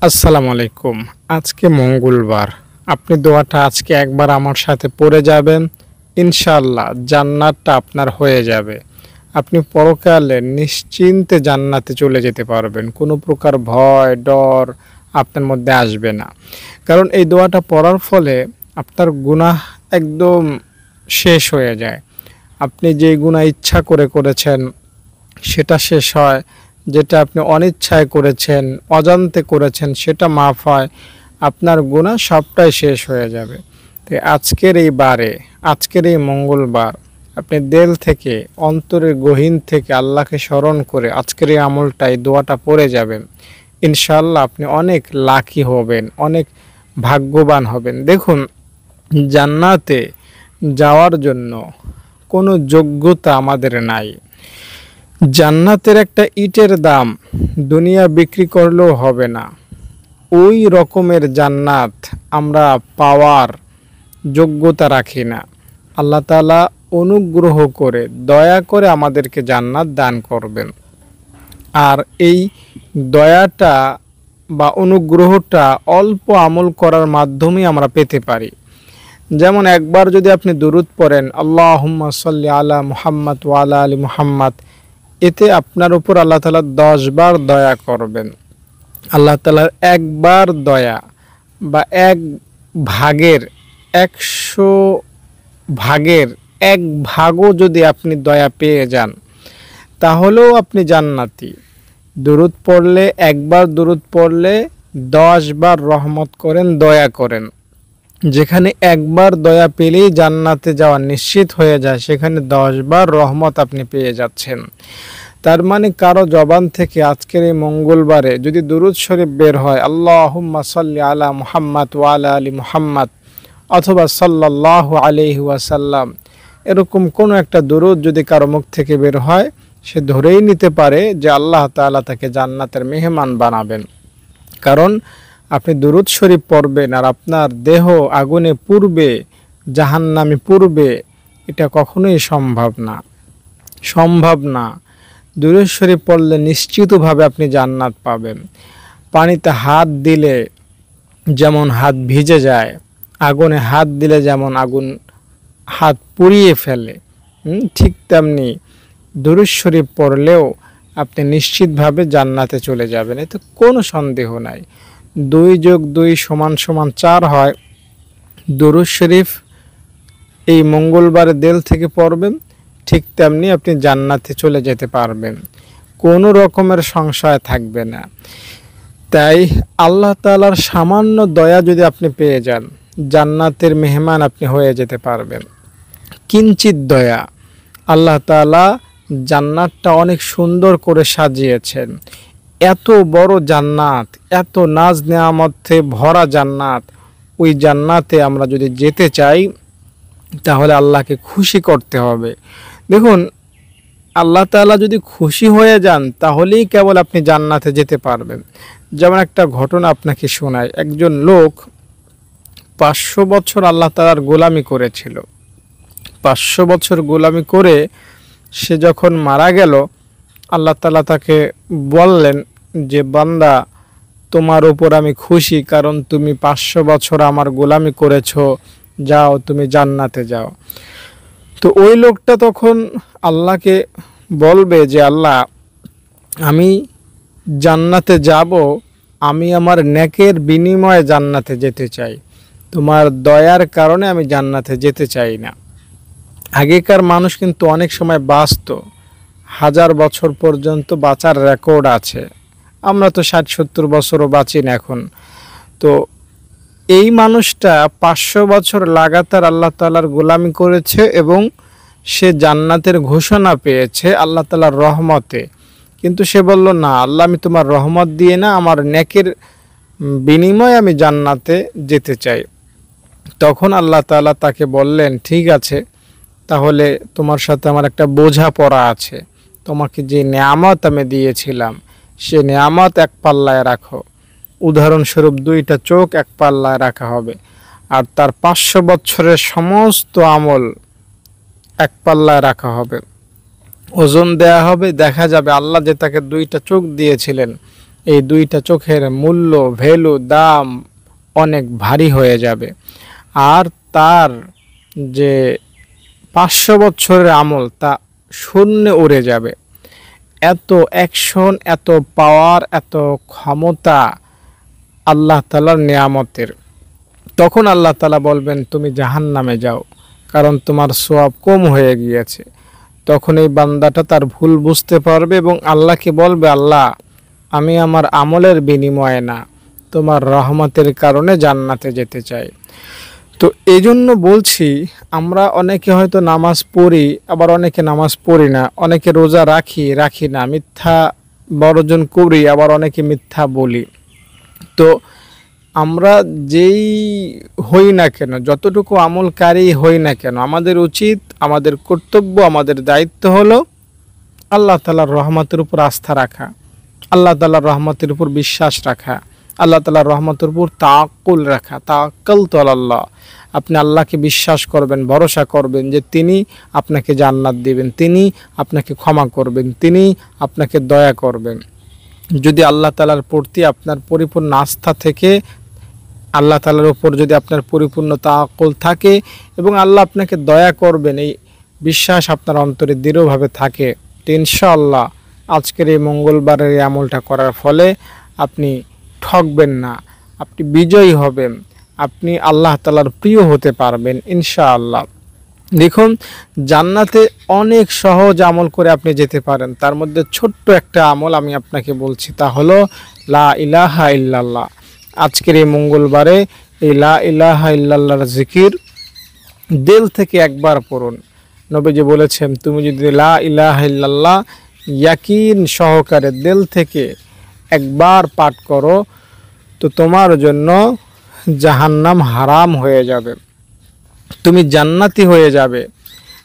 আসসালামু আলাইকুম। আজকে মঙ্গলবার। আপনি দোয়াটা আজকে একবার আমার সাথে পড়ে যাবেন। ইনশাআল্লাহ জান্নাতটা আপনার হয়ে যাবে। আপনি পরকালে নিশ্চিন্তে জান্নাতে চলে যেতে পারবেন। কোনো প্রকার ভয়, ডর আপনার মধ্যে আসবে না। কারণ এই দোয়াটা পড়ার ফলে আপনার গুনাহ একদম শেষ হয়ে যায়। আপনি যে গুনাহ ইচ্ছা করে করেছেন সেটা শেষ হয়, যেটা আপনি অনিচ্ছায় করেছেন, অজান্তে করেছেন সেটা মাফ হয়। আপনার গুনাহ সবটাই শেষ হয়ে যাবে। তো আজকের এই মঙ্গলবার আপনি দিল থেকে, অন্তরের গহীন থেকে আল্লাহকে স্মরণ করে আজকের এই আমলটা, এই দোয়াটা পড়ে যাবেন। ইনশাআল্লাহ আপনি অনেক লাকি হবেন, অনেক ভাগ্যবান হবেন। দেখুন, জান্নাতে যাওয়ার জন্য কোনো যোগ্যতা আমাদের নাই। জান্নাতের একটা ইটের দাম দুনিয়া বিক্রি করলেও হবে না। ওই রকমের জান্নাত আমরা পাওয়ার যোগ্যতা রাখি না। আল্লাহ তাআলা অনুগ্রহ করে, দয়া করে আমাদেরকে জান্নাত দান করবেন। আর এই দয়াটা বা অনুগ্রহটা অল্প আমল করার মাধ্যমেই আমরা পেতে পারি। যেমন একবার যদি আপনি দুরূদ পড়েন, আল্লাহুম্মা সাল্লি আলা মুহাম্মাদ ওয়া আলা আলি মুহাম্মাদ, এতে আপনার উপর আল্লাহ তাআলা 10 বার দয়া করবেন। আল্লাহ তাআলার একবার দয়া বা এক ভাগের 100 ভাগের 1 ভাগও যদি আপনি দয়া পেয়ে যান, তাহলেও আপনি জান্নাতি। দুরূদ পড়লে, একবার দুরূদ পড়লে 10 বার রহমত করেন, দয়া করেন। যেখানে একবার দয়া পেলেই জান্নাতে যাওয়া নিশ্চিত হয়ে যায়, সেখানে 10 বার রহমত আপনি পেয়ে যাচ্ছেন। তার মানে কারো জবান থেকে আজকের এই মঙ্গলবারে যদি দুরূদ শরীফ বের হয়, আল্লাহুম্মা সাল্লি আলা মুহাম্মাদ ওয়া আলা আলি মুহাম্মাদ, অথবা সাল্লাল্লাহু আলাইহি ওয়াসাল্লাম, এরকম কোনো একটা দুরূদ যদি কারো মুখ থেকে বের হয়, সে ধরেই নিতে পারে যে আল্লাহ তাআলা তাকে জান্নাতের মেহমান বানাবেন। কারণ আপনি দুরূদ শরীফ পড়বেন আর আপনার দেহ আগুনে পুড়বে, জাহান্নামে পুড়বে, এটা কখনোই সম্ভব না। দুরূদ শরীফ পড়লে নিশ্চিতভাবে আপনি জান্নাত পাবেন। পানিতে হাত দিলে যেমন হাত ভিজে যায়, আগুনে হাত দিলে যেমন আগুন হাত পুড়িয়ে ফেলে, ঠিক তেমনি দুরূদ শরীফ পড়লেও আপনি নিশ্চিতভাবে জান্নাতে চলে যাবেন। এতে কোনো সন্দেহ নাই। 2 + 2 = 4 হয়। দুরূদ শরীফ এই মঙ্গলবারে দিল থেকে পড়বেন, ঠিক তেমনি আপনি জান্নাতে চলে যেতে পারবেন। কোনো রকমের সংশয় থাকবে না। তাই আল্লাহ তাআলার সামান্য দয়া যদি আপনি পেয়ে যান, জান্নাতের মেহমান আপনি হয়ে যেতে পারবেন। কিঞ্চিত দয়া, আল্লাহ তাআলা জান্নাতটা অনেক সুন্দর করে সাজিয়েছেন। এত বড় জান্নাত, এত নাজ নেয়ামতে ভরা জান্নাত, ওই জান্নাতে আমরা যদি যেতে চাই তাহলে আল্লাহকে খুশি করতে হবে। দেখুন, আল্লাহ তাআলা যদি খুশি হয়ে যান তাহলেই কেবল আপনি জান্নাতে যেতে পারবেন। যেমন একটা ঘটনা আপনাকে শোনাই। একজন লোক 500 বছর আল্লাহ তাআলার গোলামি করেছিল। 500 বছর গোলামি করে সে যখন মারা গেল, আল্লাহ তাআলা তাকে বললেন যে, বান্দা, তোমার উপর আমি খুশি, কারণ তুমি 500 বছর আমার গোলামি করেছো, যাও তুমি জান্নাতে যাও। তো ওই লোকটা তখন আল্লাহকে বলবে যে, আল্লাহ, আমি জান্নাতে যাব, আমি আমার নেকের বিনিময়ে জান্নাতে যেতে চাই, তোমার দয়ার কারণে আমি জান্নাতে যেতে চাই না। আগেকার মানুষ কিন্তু অনেক সময় বাঁচত, 1000 বছর পর্যন্ত বাঁচার রেকর্ড আছে। আমরা তো 60-70 বছরও বাঁচি না এখন। তো এই মানুষটা 500 বছর লাগাতার আল্লাহ তাআলার গোলামি করেছে এবং সে জান্নাতের ঘোষণা পেয়েছে আল্লাহ তাআলার রহমতে। কিন্তু সে বলল, না আল্লাহ, আমি তোমার রহমত দিয়ে না, আমার নেকের বিনিময়ে আমি জান্নাতে যেতে চাই। তখন আল্লাহ তাআলা তাকে বললেন, ঠিক আছে, তাহলে তোমার সাথে আমার একটা বোঝাপড়া আছে। তোমাকে যে নেয়ামত আমি দিয়েছিলাম, সে নেয়ামত এক পাল্লায় রাখো। উদাহরণস্বরূপ 2টা চোখ এক পাল্লায় রাখা হবে, আর তার 500 বছরের সমস্ত আমল এক পাল্লায় রাখা হবে। ওজন দেয়া হবে, দেখা যাবে আল্লাহ যে তাকে 2টা চোখ দিয়েছিলেন এই দুইটা চোখের মূল্য, ভ্যালু, দাম অনেক ভারী হয়ে যাবে। আর তার যে 500 বছরের আমল তা শূন্যে উড়ে যাবে। এত অ্যাকশন, এত পাওয়ার, এত ক্ষমতা আল্লাহ তাআলার নিয়ামতের। তখন আল্লাহ তাআলা বলবেন তুমি জাহান্নামে যাও, কারণ তোমার সওয়াব কম হয়ে গিয়েছে। তখন এই বান্দাটা তার ভুল বুঝতে পারবে এবং আল্লাহকে বলবে, আল্লাহ আমি আমার আমলের বিনিময়ে না, তোমার রহমতের কারণে জান্নাতে যেতে চাই। তো এই জন্য বলছি, আমরা অনেকে হয়তো নামাজ পড়ি, আবার অনেকে নামাজ পড়ি না, অনেকে রোজা রাখি না, মিথ্যা বর্জন করি, আবার অনেকে মিথ্যা বলি। তো আমরা যেই হই না কেন, যতটুকু আমলকারী হই না কেন, আমাদের উচিত, আমাদের কর্তব্য, আমাদের দায়িত্ব হলো আল্লাহ তাআলার রহমতের উপর আস্থা রাখা, আল্লাহ তাআলার রহমতের উপর বিশ্বাস রাখা, আল্লাহ তাআলার রহমতের উপর তাওয়াক্কুল রাখা। তাওয়াক্কালতু আলাল্লাহ, আপনি আল্লাহকে বিশ্বাস করবেন, ভরসা করবেন যে তিনি আপনাকে জান্নাত দিবেন, তিনি আপনাকে ক্ষমা করবেন, তিনি আপনাকে দয়া করবেন। যদি আল্লাহ তাআলার প্রতি আপনার পরিপূর্ণ আস্থা থেকে, আল্লাহ তাআলার উপর যদি আপনার পরিপূর্ণ তাওয়াক্কুল থাকে এবং আল্লাহ আপনাকে দয়া করবেন, এই বিশ্বাস আপনার অন্তরে দৃঢ়ভাবে থাকে, তো ইনশাআল্লাহ আজকের এই মঙ্গলবারের এই আমলটা করার ফলে আপনি ঠকবেন না, আপনি বিজয়ী হবেন, আপনি আল্লাহ তাআলার প্রিয় হতে পারবেন ইনশাআল্লাহ। দেখুন, জান্নাতে অনেক সহজ আমল করে আপনি যেতে পারেন। তার মধ্যে ছোট্ট একটা আমল আমি আপনাকে বলছি, তা হলো লা ইলাহা ইল্লাল্লাহ। আজকের এই মঙ্গলবারে এই লা ইলাহা ইল্লাল্লাহর জিকির দিল থেকে একবার পড়ুন। নবীজি বলেছেন, তুমি যদি লা ইলাহা ইল্লাল্লাহ ইয়াকিন সহকারে দিল থেকে একবার পাঠ করো, তো তোমার জন্য জাহান্নাম হারাম হয়ে যাবে, তুমি জান্নাতি হয়ে যাবে।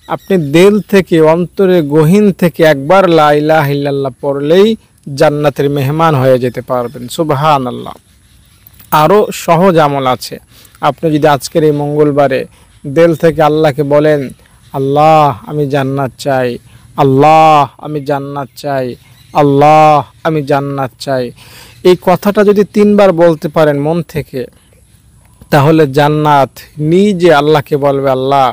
আপনি দিল থেকে, অন্তরে গহীন থেকে একবার লা ইলাহা ইল্লাল্লাহ পড়লেই জান্নাতের মেহমান হয়ে যেতে পারবেন। সুবহানাল্লাহ। আরও সহজ আমল আছে। আপনি যদি আজকের এই মঙ্গলবারে দিল থেকে আল্লাহকে বলেন, আল্লাহ আমি জান্নাত চাই, আল্লাহ আমি জান্নাত চাই, আল্লাহ আমি জান্নাত চাই, এই কথাটা যদি 3 বার বলতে পারেন মন থেকে, তাহলে জান্নাত নিজে আল্লাহকে বলবে, আল্লাহ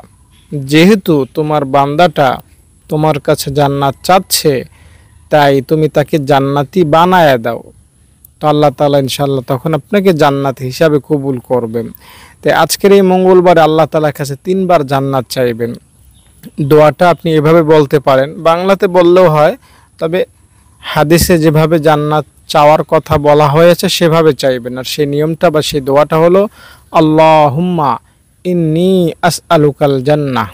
যেহেতু তোমার বান্দাটা তোমার কাছে জান্নাত চাচ্ছে, তাই তুমি তাকে জান্নাতি বানায় দাও। তো আল্লাহ তাআলা ইনশাআল্লাহ তখন আপনাকে জান্নাত হিসাবে কবুল করবেন। তাই আজকের এই মঙ্গলবারে আল্লাহ তাআলার কাছে 3 বার জান্নাত চাইবেন। দোয়াটা আপনি এভাবে বলতে পারেন, বাংলাতে বললেও হয়, তবে হাদিসে যেভাবে জান্নাত চাওয়ার কথা বলা হয়েছে সেভাবে চাইবেন। আর সেই নিয়মটা বা সেই দোয়াটা হলো, আল্লাহুম্মা ইন্নী আসআলুকাল জান্নাহ,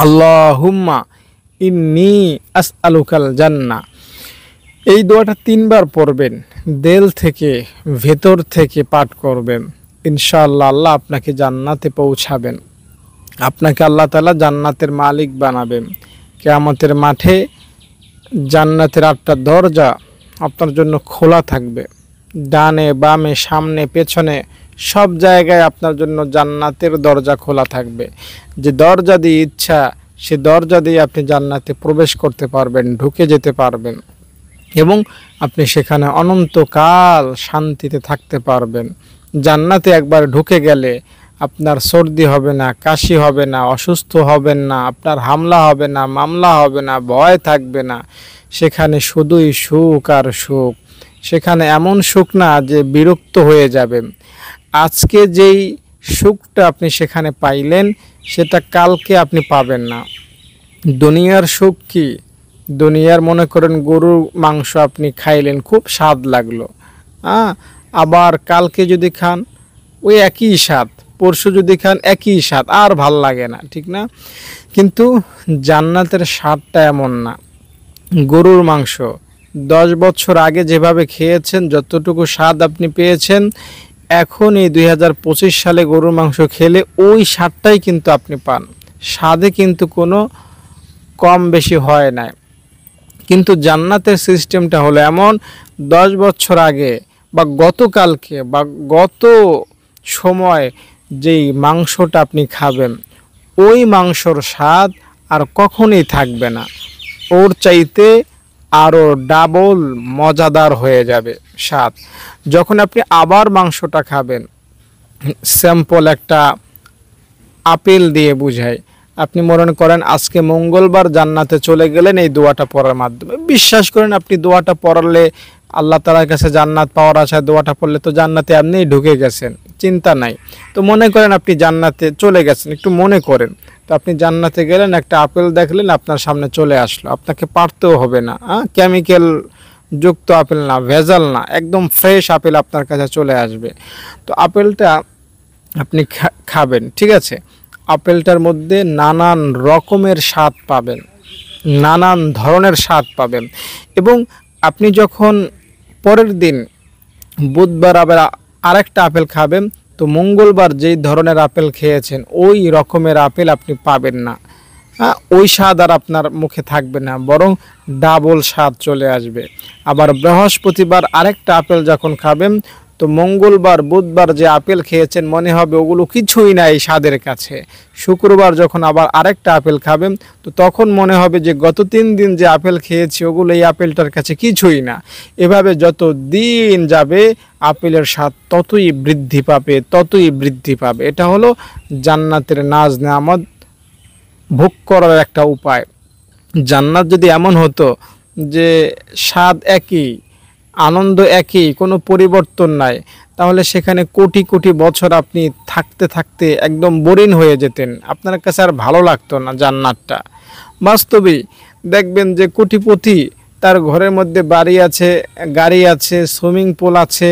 আল্লাহুম্মা ইন্নী আসআলুকাল জান্নাহ। এই দোয়াটা 3 বার পড়বেন, দিল থেকে, ভেতর থেকে পাঠ করবেন। ইনশাআল্লাহ আল্লাহ আপনাকে জান্নাতে পৌঁছাবেন, আপনাকে আল্লাহ তাআলা জান্নাতের মালিক বানাবেন। কিয়ামতের মাঠে জান্নাতের 8টা দরজা আপনার জন্য খোলা থাকবে, ডানে বামে সামনে পেছনে সব জায়গায় আপনার জন্য জান্নাতের দরজা খোলা থাকবে। যে দরজা দিয়ে ইচ্ছা সে দরজা দিয়ে আপনি জান্নাতে প্রবেশ করতে পারবেন, ঢুকে যেতে পারবেন এবং আপনি সেখানে অনন্তকাল শান্তিতে থাকতে পারবেন। জান্নাতে একবার ঢুকে গেলে আপনার সর্দি হবে না, কাশি হবে না, অসুস্থ হবেন না, আপনার হামলা হবে না, মামলা হবে না, ভয় থাকবে না। সেখানে শুধুই সুখ আর সুখ। সেখানে এমন সুখ না যে বিরক্ত হয়ে যাবেন। আজকে যেই সুখটা আপনি সেখানে পাইলেন সেটা কালকে আপনি পাবেন না। দুনিয়ার সুখ কি? দুনিয়ার মনে করেন গরুর মাংস আপনি খাইলেন, খুব স্বাদ লাগলো, আবার কালকে যদি খান ওই একই স্বাদ, পরশু যদি খান একই স্বাদ, আর ভাল লাগে না, ঠিক না? কিন্তু জান্নাতের স্বাদটা এমন না। গরুর মাংস 10 বছর আগে যেভাবে খেয়েছেন, যতটুকু স্বাদ আপনি পেয়েছেন, এখন এই 2025 সালে গরুর মাংস খেলে ওই স্বাদটাই কিন্তু আপনি পান। স্বাদে কিন্তু কোনো কম বেশি হয় না। কিন্তু জান্নাতের সিস্টেমটা হলো এমন, 10 বছর আগে বা গতকালকে বা গত সময় যেই মাংসটা আপনি খাবেন, ওই মাংসর স্বাদ আর কখনোই থাকবে না। ওর চাইতে আরও ডাবল মজাদার হয়ে যাবে স্বাদ। যখন আপনি আবার মাংসটা খাবেন, স্যাম্পল একটা আপেল দিয়ে বুঝাই। আপনি মনে করেন আজকে মঙ্গলবার জান্নাতে চলে গেলেন এই দোয়াটা পড়ার মাধ্যমে। বিশ্বাস করেন আপনি দোয়াটা পড়ালে আল্লাহ তাআলার কাছে জান্নাত পাওয়ার আশায় দোয়াটা পড়লে তো জান্নাতে এমনিই ঢুকে গেছেন, চিন্তা নাই। তো মনে করেন আপনি জান্নাতে চলে গেছেন, একটু মনে করেন। তো আপনি জান্নাতে গেলেন, একটা আপেল দেখলেন আপনার সামনে চলে আসলো, আপনাকে পারতেও হবে না, কেমিক্যাল যুক্ত আপেল না, ভেজাল না, একদম ফ্রেশ আপেল আপনার কাছে চলে আসবে। তো আপেলটা আপনি খাবেন, ঠিক আছে। আপেলটার মধ্যে নানান রকমের স্বাদ পাবেন, নানান ধরনের স্বাদ পাবেন। এবং আপনি যখন পরের দিন বুধবার আবার আরেকটা আপেল খাবেন, তো মঙ্গলবার যেই ধরনের আপেল খেয়েছেন ওই রকমের আপেল আপনি পাবেন না। ওই স্বাদ আর আপনার মুখে থাকবে না, বরং ডাবল স্বাদ চলে আসবে। আবার বৃহস্পতিবার আরেকটা আপেল যখন খাবেন, তো মঙ্গলবার বুধবার যে আপেল খেয়েছেন মনে হবে ওগুলো কিছুই না এই স্বাদের কাছে। শুক্রবার যখন আবার আরেকটা আপেল খাবেন, তো তখন মনে হবে যে গত 3 দিন যে আপেল খেয়েছি ওগুলো এই আপেলটার কাছে কিছুই না। এভাবে যত দিন যাবে আপেলের স্বাদ ততই বৃদ্ধি পাবে, ততই বৃদ্ধি পাবে। এটা হলো জান্নাতের নাজ নেয়ামত ভোগ করার একটা উপায়। জান্নাত যদি এমন হতো যে স্বাদ একই, আনন্দ একই, কোনো পরিবর্তন নাই, তাহলে সেখানে কোটি কোটি বছর আপনি থাকতে থাকতে একদম বোরিং হয়ে যেতেন, আপনার কাছে আর ভালো লাগতো না জান্নাতটা। বাস্তবেই দেখবেন যে কোটিপতি, তার ঘরের মধ্যে বাড়ি আছে, গাড়ি আছে, সুইমিং পুল আছে,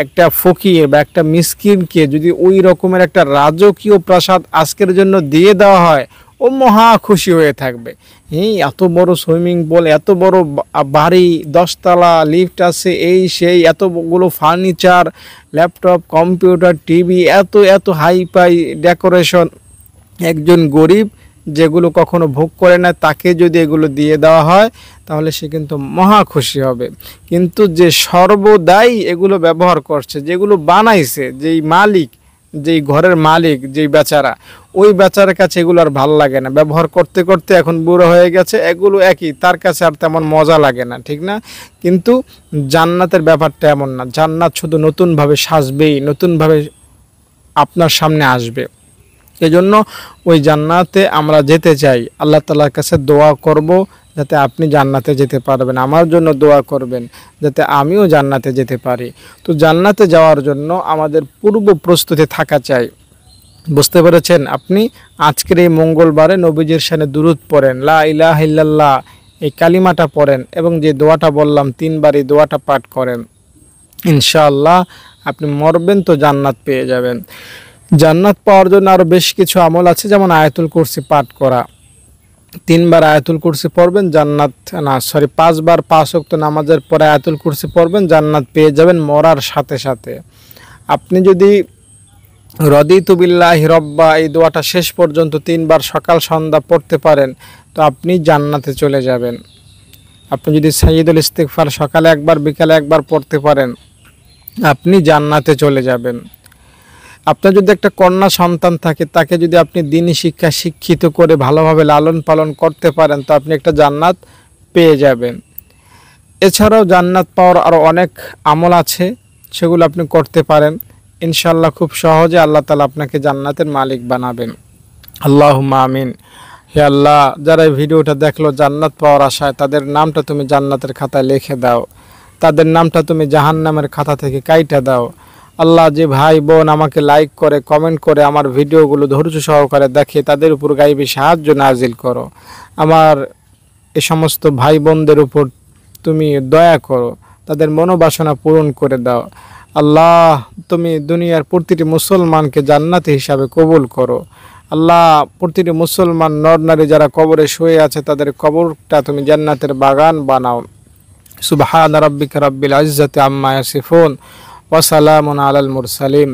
একটা ফকির বা একটা মিসকিনকে যদি ওই রকমের একটা রাজকীয় প্রাসাদ আজকের জন্য দিয়ে দেওয়া হয়, ও মহা খুশি হয়ে থাকবে। এত বড় সুইমিং পুল, এত বড় বাড়ি, 10 তলা লিফট আছে, এই সেই, এতগুলো ফার্নিচার, ল্যাপটপ, কম্পিউটার, টিভি, এত এত হাইফাই ডেকোরেশন, একজন গরিব যেগুলো কখনো ভোগ করে না তাকে যদি এগুলো দিয়ে দেওয়া হয় তাহলে সে কিন্তু মহা খুশি হবে। কিন্তু যে সর্বদাই এগুলো ব্যবহার করছে, যেগুলো বানাইছে, যেই মালিক, যেই ঘরের মালিক, যেই বেচারা, ওই বেচারার কাছে এগুলো আর ভালো লাগে না। ব্যবহার করতে করতে এখন বুড়ো হয়ে গেছে, এগুলো একই, তার কাছে আর তেমন মজা লাগে না, ঠিক না? কিন্তু জান্নাতের ব্যাপারটা এমন না। জান্নাত শুধু নতুনভাবে সাজবেই, নতুনভাবে আপনার সামনে আসবে। এজন্য ওই জান্নাতে আমরা যেতে চাই। আল্লাহ তাআলার কাছে দোয়া করব যাতে আপনি জান্নাতে যেতে পারবেন, আমার জন্য দোয়া করবেন যাতে আমিও জান্নাতে যেতে পারি। তো জান্নাতে যাওয়ার জন্য আমাদের পূর্ব প্রস্তুতি থাকা চাই। বুঝতে পেরেছেন? আপনি আজকের এই মঙ্গলবারে নবীজির শানে দুরূদ পড়েন, লা ইলাহা ইল্লাল্লাহ এই কালিমাটা পড়েন, এবং যে দোয়াটা বললাম 3 বার এই দোয়াটা পাঠ করেন, ইনশাআল্লাহ আপনি মরবেন তো জান্নাত পেয়ে যাবেন। জান্নাত পাওয়ার জন্য আরও বেশ কিছু আমল আছে, যেমন আয়াতুল কুরসি পাঠ করা। 3 বার আয়াতুল কুরসি পড়বেন, জান্নাত 5 বার 5 ওয়াক্ত নামাজের পরে আয়াতুল কুরসি পড়বেন, জান্নাত পেয়ে যাবেন মরার সাথে সাথে। আপনি যদি রদিতু বিল্লাহি রব্বা এই দোয়াটা শেষ পর্যন্ত 3 বার সকাল সন্ধ্যা পড়তে পারেন, তো আপনি জান্নাতে চলে যাবেন। আপনি যদি সাইয়্যিদুল ইস্তিগফার সকালে একবার বিকালে একবার পড়তে পারেন, আপনি জান্নাতে চলে যাবেন। আপনার যদি একটা কন্যা সন্তান থাকে, তাকে যদি আপনি দ্বীনি শিক্ষা শিক্ষিত করে ভালোভাবে লালন পালন করতে পারেন, তো আপনি একটা জান্নাত পেয়ে যাবেন। এছাড়াও জান্নাত পাওয়ার আরও অনেক আমল আছে, সেগুলো আপনি করতে পারেন। ইনশাআল্লাহ খুব সহজে আল্লাহ তাআলা আপনাকে জান্নাতের মালিক বানাবেন। আল্লাহুম্মা আমিন। হে আল্লাহ, যারা এই ভিডিওটা দেখলো জান্নাত পাওয়ার আশায়, তাদের নামটা তুমি জান্নাতের খাতায় লিখে দাও, তাদের নামটা তুমি জাহান্নামের খাতা থেকে কাইটা দাও। আল্লাহ, যে ভাই বোন আমাকে লাইক করে, কমেন্ট করে, আমার ভিডিওগুলো ধৈর্য সহকারে দেখে, তাদের উপর গাইবী সাহায্য নাজিল করো। আমার এই সমস্ত ভাই বোনদের উপর তুমি দয়া করো, তাদের মনোবাসনা পূরণ করে দাও। আল্লাহ, তুমি দুনিয়ার প্রতিটি মুসলমানকে জান্নাতি হিসাবে কবুল করো। আল্লাহ, প্রতিটি মুসলমান নর নারী যারা কবরে শুয়ে আছে, তাদের কবরটা তুমি জান্নাতের বাগান বানাও। সুবহান রাব্বিকা রাব্বিল ইজ্জাতি আম্মা ইয়াসিফুন ওয়া সালামুন আলাল মুরসালিন।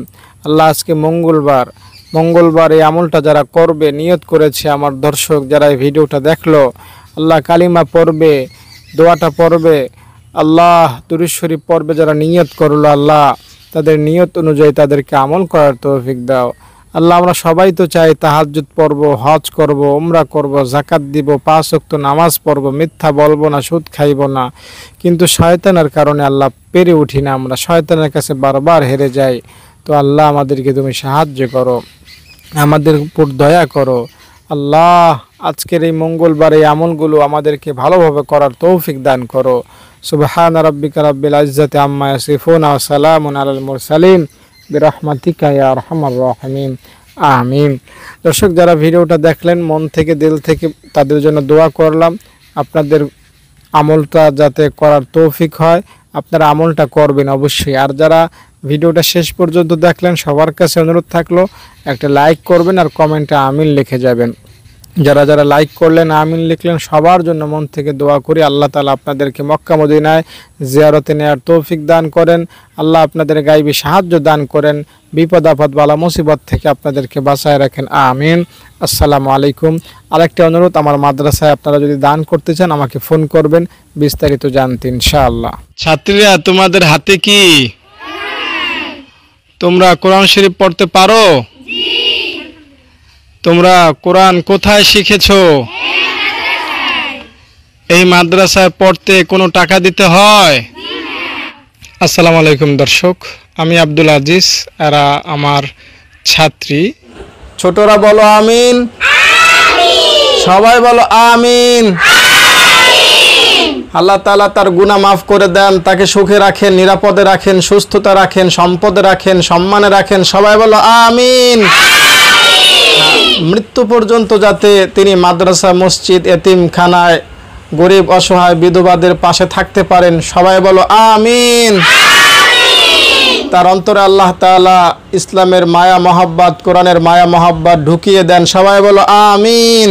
আল্লাহ, আজকে মঙ্গলবার এই আমলটা যারা করবে, নিয়ত করেছে আমার দর্শক যারা এই ভিডিওটা দেখলো, আল্লাহ কালিমা পড়বে, দোয়াটা পড়বে, আল্লাহ দুরূদ শরীফ পড়বে, যারা নিয়ত করলো, আল্লাহ তাদের নিয়ত অনুযায়ী তাদেরকে আমল করার তৌফিক দাও। আল্লাহ আমরা সবাই তো চাই তাহাজ্জুদ পড়ব, হজ করব, উমরা করব, যাকাত দিব, 5 ওয়াক্ত নামাজ পড়ব, মিথ্যা বলবো না, সুদ খাইব না, কিন্তু শয়তানের কারণে আল্লাহ পেরে উঠি না, আমরা শয়তানের কাছে বারবার হেরে যাই। তো আল্লাহ আমাদেরকে তুমি সাহায্য করো, আমাদের উপর দয়া করো আল্লাহ। আজকের এই মঙ্গলবার এই আমলগুলো আমাদেরকে ভালোভাবে করার তৌফিক দান করো। সুবহানা রাব্বিকা রাব্বিল ইজ্জাতি আম্মা ইয়াসিফুন ওয়া সালামুন আলাল মুরসালিন বিরহমাতিকা ইয়া আরহামার রাহিমিন, আমিন। দর্শক, যারা ভিডিওটা দেখলেন মন থেকে দিল থেকে তাদের জন্য দোয়া করলাম, আপনাদের আমলটা যাতে করার তৌফিক হয়, আপনারা আমলটা করবেন অবশ্যই। আর যারা ভিডিওটা শেষ পর্যন্ত দেখলেন সবার কাছে অনুরোধ থাকলো একটা লাইক করবেন আর কমেন্টে আমিন লিখে যাবেন। যারা যারা লাইক করলেন, আমিন লিখলেন, সবার জন্য মন থেকে দোয়া করি আল্লাহ তাআলা আপনাদেরকে মক্কা মদিনায় জিয়ারতে নেওয়ার তৌফিক দান করেন, আল্লাহ আপনাদের গায়বী সাহায্য দান করেন, বিপদ আপদ বালা মুসিবত থেকে আপনাদেরকে বাঁচায় রাখেন, আমিন। আসসালামু আলাইকুম। আরেকটা অনুরোধ, আমার মাদ্রাসায় আপনারা যদি দান করতে চান আমাকে ফোন করবেন বিস্তারিত জানতে ইনশাআল্লাহ। ছাত্রীরা, তোমাদের হাতে কি? তোমরা কোরআন শরীফ পড়তে পারো? তোমরা কোরআন কোথায় শিখেছো? এই মাদ্রাসায় পড়তে কোনো টাকা দিতে হয়? আসসালামু আলাইকুম দর্শক, আমি আব্দুল আজিজ, এরা আমার ছাত্রী। ছোটরা বলো আমিন, সবাই বলো আমিন। আল্লাহ তাআলা তার গুনাহ মাফ করে দেন, তাকে সুখে রাখেন, নিরাপদে রাখেন, সুস্থতা রাখেন, সম্পদে রাখেন, সম্মানে রাখেন, সবাই বলো আমিন। মৃত্যু পর্যন্ত যাতে তিনি মাদ্রাসা, মসজিদ, এতিমখানায় গরিব অসহায় বিধবাদের পাশে থাকতে পারেন, সবাই বলো আমিন। তার অন্তরে আল্লাহ তাআলা ইসলামের মায়া মহব্বত, কোরআনের মায়া মহব্বত ঢুকিয়ে দেন, সবাই বলো আমিন।